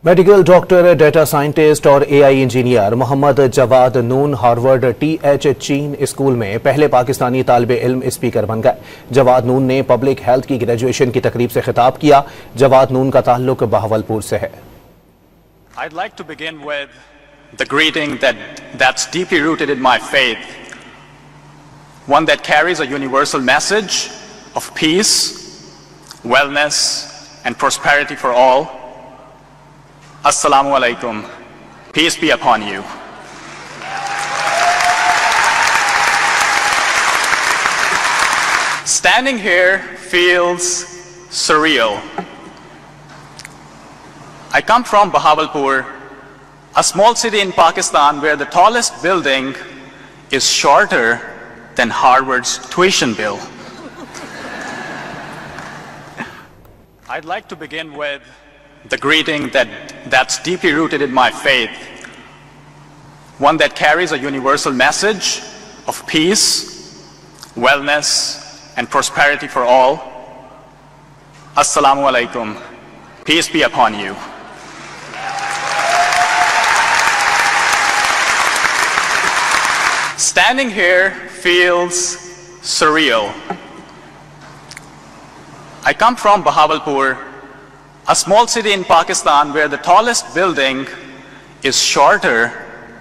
Medical doctor, data scientist اور A I engineer Muhammad Jawad Noon Harvard Chan school میں پہلے پاکستانی طالب علم اسپیکر بن گئے۔ جواد نون نے پبلک ہیلتھ کی گریجویشن کی تقریب سے خطاب کیا۔ جواد نون کا تعلق بہاولپور سے ہے۔ I'd like to begin with the greeting that's deeply rooted in my faith, one that carries a universal message of peace, wellness, and prosperity for all. Assalamu alaikum. Peace be upon you. Standing here feels surreal. I come from Bahawalpur, a small city in Pakistan where the tallest building is shorter than Harvard's tuition bill. I'd like to begin with the greeting that's deeply rooted in my faith, one that carries a universal message of peace, wellness, and prosperity for all. Assalamu alaikum. Peace be upon you. Standing here feels surreal. I come from Bahawalpur, a small city in Pakistan where the tallest building is shorter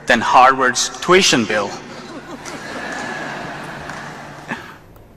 than Harvard's tuition bill.